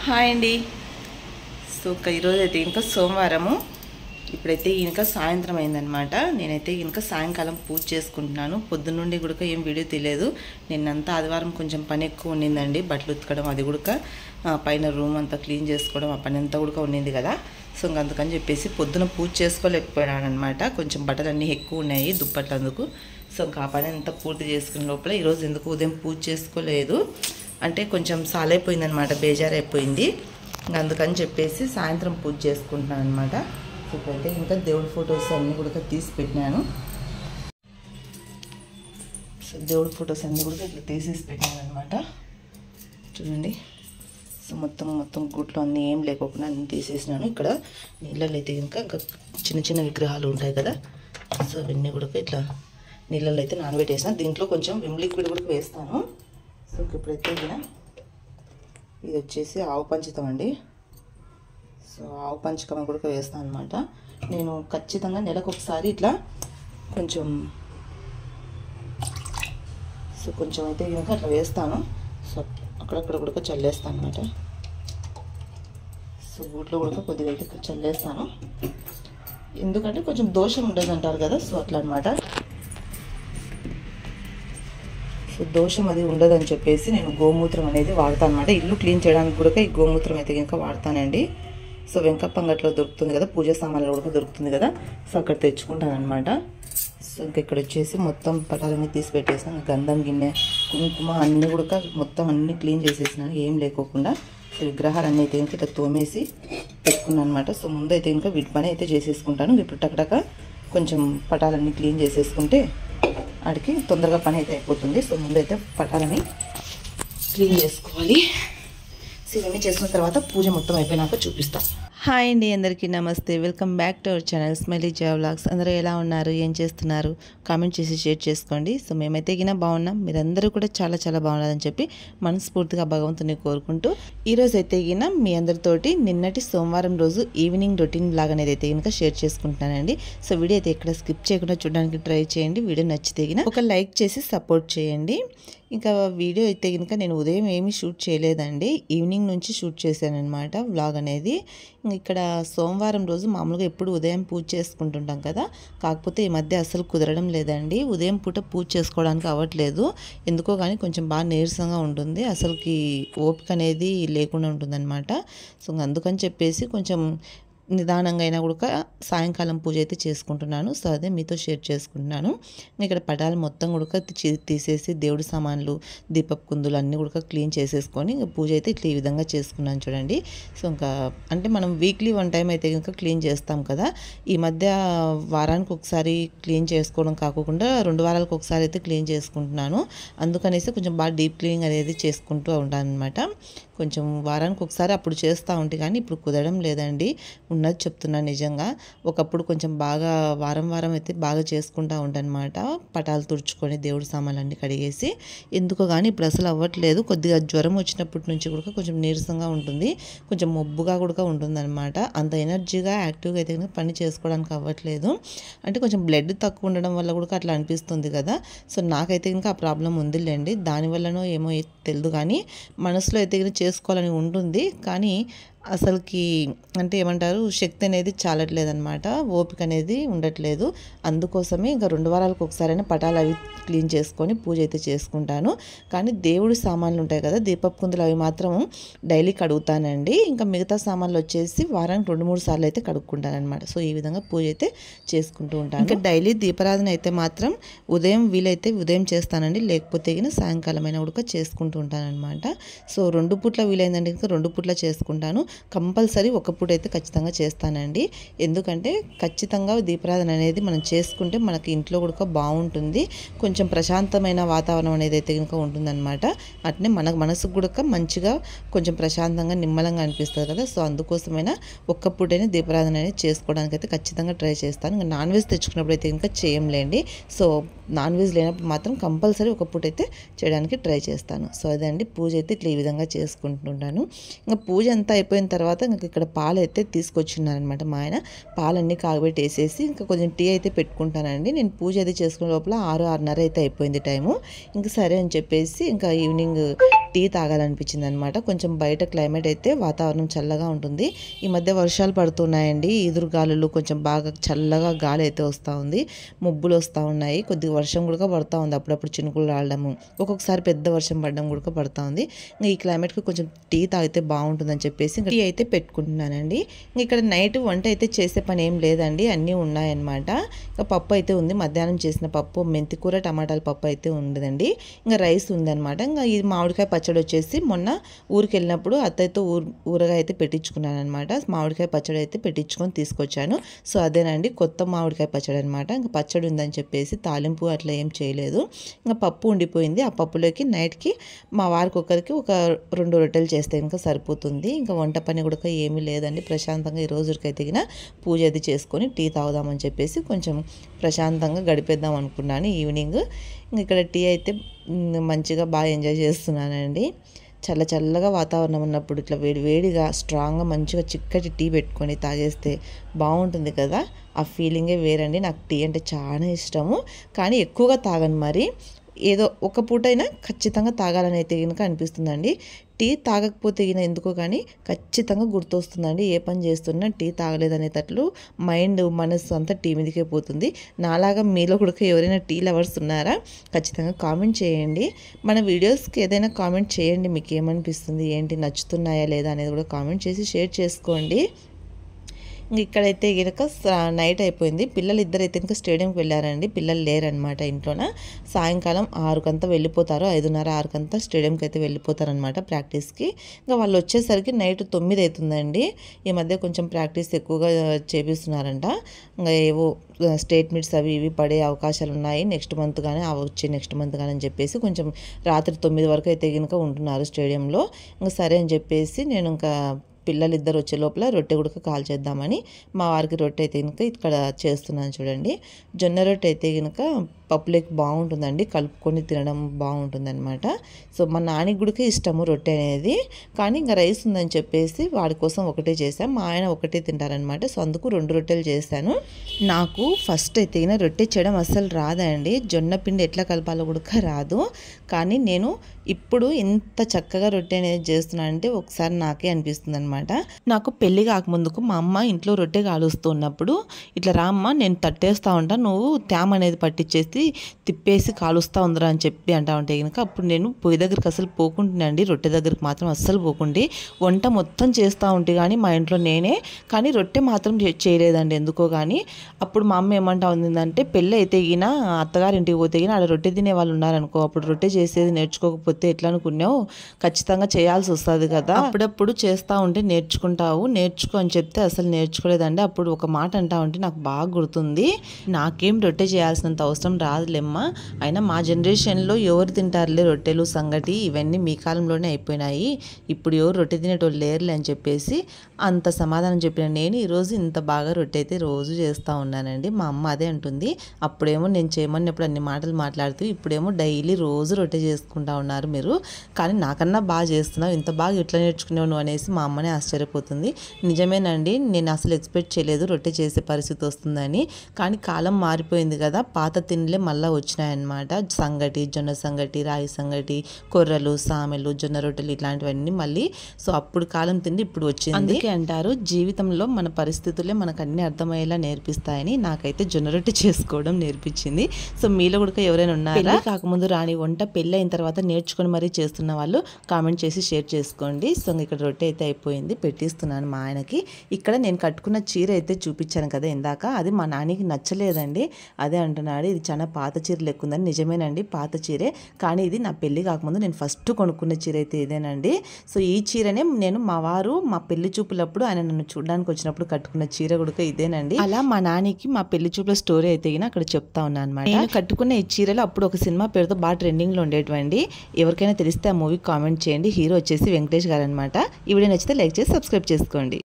Hi అండి. So ఈరోజు అయితే ఇంకా సోమవారము. ఇప్పుడైతే ఇంకా సాయంత్రం అయిందనమాట. నేనైతే ఇంకా సాయంకాలం పూజ చేసుకుంటున్నాను. పొద్దున్న నుండి కూడా ఏం వీడియో తెలియదు. నిన్నంతా ఆదివారం కొంచెం పని ఎక్కువ ఉండిందండి. బట్టలు ఉతకడం, అది కూడా పైన రూమ్ అంతా క్లీన్ చేసుకోవడం, ఆ పని అంతా కూడా ఉండింది కదా. సో అందుకని చెప్పేసి పొద్దున పూజ చేసుకోలేకపోయాను అనమాట. కొంచెం బట్టలు అన్నీ ఎక్కువ ఉన్నాయి దుప్పట్లు అందుకు. సో ఆ పని అంతా పూర్తి చేసుకునే లోపల ఈరోజు ఎందుకు ఉదయం పూజ చేసుకోలేదు అంటే కొంచెం సాలైపోయిందనమాట, బేజారైపోయింది. అందుకని చెప్పేసి సాయంత్రం పూజ చేసుకుంటున్నాను అనమాట. సో ఇప్పుడైతే ఇంకా దేవుడి ఫొటోస్ అన్నీ కూడా తీసి పెట్టినాను. సో దేవుడి ఫొటోస్ అన్నీ కూడా ఇట్లా తీసేసి పెట్టినాను అనమాట. చూడండి. సో మొత్తం గుట్లో అన్నీ ఏం లేకోకుండా అన్నీ తీసేసినాను. ఇక్కడ నీళ్ళలో అయితే ఇంకా చిన్న చిన్న విగ్రహాలు ఉంటాయి కదా. సో అవన్నీ కూడా ఇట్లా నీళ్ళలో అయితే నానబెట్టేసిన. దీంట్లో కొంచెం విమ్ లిక్విడ్ కూడా వేస్తాను. సో ఇప్పుడైతే ఇది వచ్చేసి ఆవు పంచితం అండి. సో ఆవు పంచకం కూడా వేస్తాను అనమాట. నేను ఖచ్చితంగా నెలకు ఒకసారి ఇట్లా కొంచెం అయితే కనుక అట్లా వేస్తాను. సో అక్కడక్కడ కూడా చల్లేస్తాను అనమాట. సో బూట్లో కూడా కొద్దిగా అయితే చల్లేస్తాను, ఎందుకంటే కొంచెం దోషం ఉండదు అంటారు కదా. సో అట్లా అనమాట. సో దోషం అది ఉండదని చెప్పేసి నేను గోమూత్రం అనేది వాడతాను అనమాట. ఇల్లు క్లీన్ చేయడానికి కూడా ఈ గోమూత్రం అయితే ఇంకా వాడతానండి. సో వెంకప్పంగట్లో దొరుకుతుంది కదా, పూజ సామాన్లు కూడా దొరుకుతుంది కదా. సో అక్కడ తెచ్చుకుంటాను అనమాట. సో ఇంకా ఇక్కడ వచ్చేసి మొత్తం పటాలన్నీ తీసి పెట్టేసాను. గంధం గిన్నె, కుంకుమ అన్నీ కూడా మొత్తం అన్నీ క్లీన్ చేసేసినాను, ఏం లేకోకుండా. సో విగ్రహాలన్నీ అయితే ఇంకా ఇట్లా తోమేసి పెట్టుకున్నాను అనమాట. సో ముందు అయితే ఇంకా వీటి పని అయితే చేసేసుకుంటాను. ఇప్పుడు టకటక కొంచెం పటాలన్నీ క్లీన్ చేసేసుకుంటే ఆడికి తొందరగా పని అయితే అయిపోతుంది. సో ముందు అయితే పటాలని క్లీన్ చేసుకోవాలి. సో ఇవన్నీ చేసుకున్న తర్వాత పూజ మొత్తం అయిపోయినాక చూపిస్తాను. హాయ్ అండి, అందరికీ నమస్తే. Welcome back to our channel smiley Jaya vlogs. అందరూ ఎలా ఉన్నారు, ఏం చేస్తున్నారు, కామెంట్ చేసి షేర్ చేసుకోండి. సో మేమైతే గిన బాగున్నాం, మీరందరూ కూడా చాలా చాలా బాగున్నారని చెప్పి మనస్ఫూర్తిగా భగవంతుని కోరుకుంటూ ఈరోజు అయితే గిన మీ అందరితోటి నిన్నటి సోమవారం రోజు ఈవినింగ్ రొటీన్ బ్లాగ్ అనేది అయితే కనుక షేర్ చేసుకుంటున్నానండి. సో వీడియో అయితే ఎక్కడ స్కిప్ చేయకుండా చూడడానికి ట్రై చేయండి. వీడియో నచ్చితే గిన ఒక లైక్ చేసి సపోర్ట్ చేయండి. ఇంకా వీడియో అయితే కనుక నేను ఉదయం ఏమీ షూట్ చేయలేదండి, ఈవినింగ్ నుంచి షూట్ చేశాను అనమాట వ్లాగ్ అనేది. ఇక్కడ సోమవారం రోజు మామూలుగా ఎప్పుడు ఉదయం పూజ చేసుకుంటుంటాం కదా, కాకపోతే ఈ మధ్య అసలు కుదరడం లేదండి. ఉదయం పూట పూజ చేసుకోవడానికి అవ్వట్లేదు, ఎందుకో కానీ కొంచెం బాగా నీరసంగా ఉంటుంది, అసలుకి ఓపిక అనేది లేకుండా ఉంటుందన్నమాట. సో అందుకని చెప్పేసి కొంచెం నిదానంగా అయినా కూడా సాయంకాలం పూజ అయితే చేసుకుంటున్నాను. సో అదే మీతో షేర్ చేసుకుంటున్నాను. ఇక్కడ పటాలు మొత్తం కూడా తీసేసి దేవుడి సామాన్లు, దీపపు కుందులు అన్నీ కూడా క్లీన్ చేసేసుకొని ఇంకా పూజ అయితే ఇట్లా ఈ విధంగా చేసుకున్నాను చూడండి. సో ఇంకా అంటే మనం వీక్లీ వన్ టైం అయితే ఇంకా క్లీన్ చేస్తాం కదా. ఈ మధ్య వారానికి ఒకసారి క్లీన్ చేసుకోవడం కాకుండా 2 వారాలకు ఒకసారి అయితే క్లీన్ చేసుకుంటున్నాను. అందుకనేసి కొంచెం బాగా డీప్ క్లీనింగ్ అనేది చేసుకుంటూ ఉంటాను అనమాట. కొంచెం వారానికి ఒకసారి అప్పుడు చేస్తూ ఉంటే కానీ ఇప్పుడు కుదరడం లేదండి, ఉన్నది చెప్తున్నాను నిజంగా. ఒకప్పుడు కొంచెం బాగా వారం అయితే బాగా చేసుకుంటూ ఉంటానమాట. పటాలు తుడుచుకొని దేవుడి సామాన్లన్నీ కడిగేసి, ఎందుకో కానీ ఇప్పుడు అసలు అవ్వట్లేదు. కొద్దిగా జ్వరం వచ్చినప్పటి నుంచి కూడా కొంచెం నీరసంగా ఉంటుంది, కొంచెం మొబ్బుగా కూడా ఉంటుందన్నమాట. అంత ఎనర్జీగా యాక్టివ్గా అయితే పని చేసుకోవడానికి అవ్వట్లేదు. అంటే కొంచెం బ్లడ్ తక్కువ ఉండడం వల్ల కూడా అట్లా అనిపిస్తుంది కదా. సో నాకైతే ఇంకా ఆ ప్రాబ్లం ఉందిలేండి, దానివల్లనో ఏమో తెలియదు కానీ మనసులో అయితే చేసుకోవాలని ఉంటుంది, కానీ అసలుకి అంటే ఏమంటారు, శక్తి అనేది చాలట్లేదన్నమాట, ఓపిక అనేది ఉండట్లేదు. అందుకోసమే ఇంకా 2 వారాలకు ఒకసారైనా పటాలు అవి క్లీన్ చేసుకొని పూజ అయితే చేసుకుంటాను. కానీ దేవుడి సామాన్లు ఉంటాయి కదా, దీపపు కుందులు, అవి మాత్రం డైలీ కడుగుతానండి. ఇంకా మిగతా సామాన్లు వచ్చేసి వారానికి 2-3 సార్లు అయితే కడుక్కుంటాను అనమాట. సో ఈ విధంగా పూజ అయితే చేసుకుంటూ ఉంటాను. ఇంకా డైలీ దీపారాధన అయితే మాత్రం ఉదయం వీలైతే ఉదయం చేస్తానండి, లేకపోతే సాయంకాలం అయినా కూడా చేసుకుంటూ ఉంటాను అనమాట. సో 2 పూట్ల వీలైందంటే ఇంకా 2 పూట్ల చేసుకుంటాను. కంపల్సరీ ఒక పూట అయితే ఖచ్చితంగా చేస్తానండి, ఎందుకంటే ఖచ్చితంగా దీపారాధన అనేది మనం చేసుకుంటే మనకి ఇంట్లో కూడా బాగుంటుంది, కొంచెం ప్రశాంతమైన వాతావరణం అనేది అయితే కనుక ఉంటుందన్నమాట. అట్నే మనకు మనసుకు కూడా మంచిగా కొంచెం ప్రశాంతంగా నిమ్మలంగా అనిపిస్తుంది కదా. సో అందుకోసమైనా ఒక్క పూటైనా దీపారాధన అనేది చేసుకోవడానికి అయితే ఖచ్చితంగా ట్రై చేస్తాను. ఇంకా నాన్ వెజ్ తెచ్చుకున్నప్పుడు అయితే ఇంకా చేయంలేండి. సో నాన్ వెజ్ లేనప్పుడు మాత్రం కంపల్సరీ ఒక పూట అయితే చేయడానికి ట్రై చేస్తాను. సో అదే అండి, పూజ అయితే ఇట్లా ఈ విధంగా చేసుకుంటుంటాను. ఇంకా పూజ అంతా అయిపోయిన అయిపోయిన తర్వాత ఇంక ఇక్కడ పాలు అయితే తీసుకొచ్చున్నారనమాట మా ఆయన. పాలన్నీ కాగబెట్టేసేసి ఇంకా కొంచెం టీ అయితే పెట్టుకుంటానండి. నేను పూజ అది చేసుకునే లోపల 6-6:30 అయితే అయిపోయింది టైము. ఇంక సరే అని చెప్పేసి ఇంకా ఈవినింగ్ టీ తాగాలనిపించింది అనమాట. కొంచెం బయట క్లైమేట్ అయితే వాతావరణం చల్లగా ఉంటుంది. ఈ మధ్య వర్షాలు పడుతున్నాయండి, ఈదురు గాలులు, కొంచెం బాగా చల్లగా గాలి అయితే వస్తూ ఉంది, ముబ్బులు వస్తూ ఉన్నాయి, కొద్దిగా వర్షం కూడా పడుతూ ఉంది, అప్పుడప్పుడు చినుకులు రావడము, ఒక్కొక్కసారి పెద్ద వర్షం పడడం కూడా పడుతూ ఉంది. ఇంకా ఈ క్లైమేట్కి కొంచెం టీ తాగితే బాగుంటుందని చెప్పేసి టీ అయితే పెట్టుకుంటున్నానండి. ఇక్కడ నైట్ వంట అయితే చేసే పని ఏం లేదండి, అన్నీ ఉన్నాయన్నమాట. ఇంకా పప్పు అయితే ఉంది, మధ్యాహ్నం చేసిన పప్పు, మెంతికూర టమాటాల పప్పు అయితే ఉండదండి. ఇంకా రైస్ ఉందన్నమాట. ఇంకా ఈ మామిడికాయ పచ్చడి వచ్చేసి మొన్న ఊరికి వెళ్ళినప్పుడు అత్తయ్యతో ఊరగా అయితే పెట్టించుకున్నాను అనమాట. మామిడికాయ పచ్చడి అయితే పెట్టించుకొని తీసుకొచ్చాను. సో అదేనండి కొత్త మామిడికాయ పచ్చడి అనమాట. ఇంకా పచ్చడి ఉందని చెప్పేసి తాలింపు అట్లా ఏం చేయలేదు. ఇంకా పప్పు ఉండిపోయింది. ఆ పప్పులోకి నైట్కి మా వారికి ఒకరికి ఒక 2 రొట్టెలు చేస్తే ఇంకా సరిపోతుంది. ఇంకా వంట పని కూడా ఏమీ లేదండి. ప్రశాంతంగా ఈ రోజుకైతే పూజ అది చేసుకొని టీ తాగుదామని చెప్పేసి కొంచెం ప్రశాంతంగా గడిపేద్దాం అనుకున్నాను ఈవినింగ్. ఇక్కడ టీ అయితే మంచిగా బాగా ఎంజాయ్ చేస్తున్నానండి. చల్లగా వాతావరణం ఉన్నప్పుడు ఇట్లా వేడిగా స్ట్రాంగ్గా మంచిగా చిక్కటి టీ పెట్టుకొని తాగేస్తే బాగుంటుంది కదా. ఆ ఫీలింగే వేరండి. నాకు టీ అంటే చాలా ఇష్టము, కానీ ఎక్కువగా తాగను. మరి ఏదో ఒక పూటైనా ఖచ్చితంగా తాగాలని అయితే కనుక అనిపిస్తుందండి. టీ తాగకపోతే ఎందుకో కానీ ఖచ్చితంగా గుర్తొస్తుందండి. ఏ పని చేస్తున్నా టీ తాగలేదనేటట్లు మనసు అంతా టీ మీదకే పోతుంది. నాలాగా మీలో కూడా ఎవరైనా టీ లవర్స్ ఉన్నారా? ఖచ్చితంగా కామెంట్ చేయండి. మన వీడియోస్కి ఏదైనా కామెంట్ చేయండి, మీకు ఏమనిపిస్తుంది, ఏంటి నచ్చుతున్నాయా లేదా అనేది కూడా కామెంట్ చేసి షేర్ చేసుకోండి. ఇక్కడైతే కనుక నైట్ అయిపోయింది. పిల్లలు ఇద్దరైతే కనుక స్టేడియంకి వెళ్ళారండి. పిల్లలు లేరనమాట ఇంట్లోన. సాయంకాలం 6 వెళ్ళిపోతారు, 5:30-6 స్టేడియంకి అయితే వెళ్ళిపోతారనమాట ప్రాక్టీస్కి. ఇంకా వాళ్ళు వచ్చేసరికి నైట్ 9 అవుతుందండి. ఈ మధ్య కొంచెం ప్రాక్టీస్ ఎక్కువగా చేపిస్తున్నారంట. ఇంకా ఏవో స్టేట్ మీట్స్ అవి ఇవి పడే అవకాశాలు ఉన్నాయి నెక్స్ట్ మంత్ కానీ, వచ్చే నెక్స్ట్ మంత్ కానీ అని చెప్పేసి కొంచెం రాత్రి 9 వరకు అయితే కనుక ఉంటున్నారు స్టేడియంలో. ఇంకా సరే అని చెప్పేసి నేను ఇంకా పిల్లలు ఇద్దరు వచ్చే లోపల రొట్టె గుడక కాల్ చేద్దామని మా వారికి రొట్టె అయితే కనుక ఇక్కడ చేస్తున్నాను చూడండి. జొన్న రొట్టె అయితే కనుక పప్పులోకి బాగుంటుందండి, కలుపుకొని తినడం బాగుంటుంది అనమాట. సో మా నాన్నకి గుడికే ఇష్టము రొట్టె అనేది, కానీ ఇంకా రైస్ ఉందని చెప్పేసి వాడి కోసం ఒకటే చేశాను. మా ఆయన ఒకటే తింటారనమాట. సో అందుకు 2 రొట్టెలు చేశాను. నాకు ఫస్ట్ అయితే రొట్టె చేయడం అస్సలు రాదండి. జొన్న పిండి ఎట్లా కలపాలో కూడా రాదు. కానీ నేను ఇప్పుడు ఇంత చక్కగా రొట్టె అనేది చేస్తున్నాను అంటే ఒకసారి నాకే అనిపిస్తుంది అనమాట. నాకు పెళ్లి కాకముందుకు మా అమ్మ ఇంట్లో రొట్టె కాలుస్తూ ఉన్నప్పుడు ఇట్లా రామ్మ నేను తట్టేస్తా ఉంటా, నువ్వు తేమ అనేది పట్టించేసి తిప్పేసి కాలుస్తూ ఉందిరా అని చెప్పి అంటా ఉంటే కనుక అప్పుడు నేను పొయ్యి దగ్గరికి అసలు పోకుంటున్నాండి, రొట్టె దగ్గరికి మాత్రం అస్సలు పోకుండి. వంట మొత్తం చేస్తూ ఉంటే కానీ మా ఇంట్లో నేనే, కానీ రొట్టె మాత్రం చేయలేదండి ఎందుకో కానీ. అప్పుడు మా అమ్మ ఏమంటా ఉందంటే పెళ్ళి అయితే అత్తగారింటికి పోతే ఆడ రొట్టె తినే వాళ్ళు ఉన్నారనుకో, అప్పుడు రొట్టె చేసేది నేర్చుకోకపోతే ఎట్లా అనుకున్నావు, ఖచ్చితంగా చేయాల్సి వస్తుంది కదా, అప్పుడప్పుడు చేస్తూ ఉంటే నేర్చుకో అని చెప్తే అసలు నేర్చుకోలేదండి. అప్పుడు ఒక మాట అంటా ఉంటే నాకు బాగా గుర్తుంది, నాకేం రొట్టె చేయాల్సినంత అవసరం రాదులేమ్మా, అయినా మా జనరేషన్లో ఎవరు తింటారులే రొట్టెలు సంగటి, ఇవన్నీ మీ కాలంలోనే అయిపోయినాయి, ఇప్పుడు ఎవరు రొట్టె తినేటోళ్ళు లేరులే అని చెప్పేసి అంత సమాధానం చెప్పిన నేను ఈరోజు ఇంత బాగా రొట్టె అయితే రోజు చేస్తూ ఉన్నానండి. మా అమ్మ అదే అంటుంది, అప్పుడేమో నేను చేయమన్నప్పుడు అన్ని మాటలు మాట్లాడుతూ ఇప్పుడేమో డైలీ రోజు రొట్టె చేసుకుంటా ఉన్నారు మీరు, కానీ నాకన్నా బాగా చేస్తున్నావు, ఇంత బాగా ఎట్లా నేర్చుకున్నావు నువ్వు అనేసి మా అమ్మనే ఆశ్చర్యపోతుంది. నిజమేనండి, నేను అసలు ఎక్స్పెక్ట్ చేయలేదు రొట్టె చేసే పరిస్థితి వస్తుందని. కానీ కాలం మారిపోయింది కదా, పాత తిండిలే మళ్ళీ వచ్చినాయన్నమాట. సంగటి, జొన్న సంగటి, రాగి సంగటి, కొర్రలు, సామెలు, జొన్న రొట్టెలు ఇట్లాంటివన్నీ మళ్ళీ. సో అప్పుడు కాలం తిండి ఇప్పుడు వచ్చింది. అందుకే అంటారు జీవితంలో మన పరిస్థితులే మనకు అన్ని అర్థమయ్యేలా నేర్పిస్తాయని. నాకైతే జొన్న రొట్టె చేసుకోవడం నేర్పించింది. సో మీలో కూడా ఎవరైనా ఉన్నారా కాకముందు రాని వంట పెళ్ళి అయిన తర్వాత నేర్చుకొని మరీ చేస్తున్న వాళ్ళు కామెంట్ చేసి షేర్ చేసుకోండి. సో ఇక్కడ రొట్టె అయితే అయిపోయింది, పెట్టిస్తున్నాను మా ఆయనకి. ఇక్కడ నేను కట్టుకున్న చీర అయితే చూపించాను కదా ఇందాక, అది మా నాన్నకి నచ్చలేదండి. అదే అంటున్నాడు ఇది చాలా పాత చీర లెక్కుందని. నిజమేనండి పాత చీరే, కానీ ఇది నా పెళ్లి కాకముందు నేను ఫస్ట్ కొనుక్కున్న చీర అయితే ఇదేనండి. సో ఈ చీరనే నేను మా వారు మా పెళ్లి చూపులప్పుడు ఆయన నన్ను చూడడానికి వచ్చినప్పుడు కట్టుకున్న చీర కూడా ఇదేనండి. అలా మా నాన్నకి మా పెళ్లి చూపుల స్టోరీ అయితే అక్కడ చెప్తా ఉన్నాను అనమాట. నేను కట్టుకున్న ఈ చీరలు అప్పుడు ఒక సినిమా పేరుతో బాగా ట్రెండింగ్ లో ఉండేటువంటి, ఎవరికైనా తెలిస్తే ఆ మూవీ కామెంట్ చేయండి. హీరో వచ్చేసి వెంకటేష్ గారు అనమాట. ఈ వీడియో నచ్చితే లైక్ చేసి సబ్స్క్రైబ్ చేసుకోండి.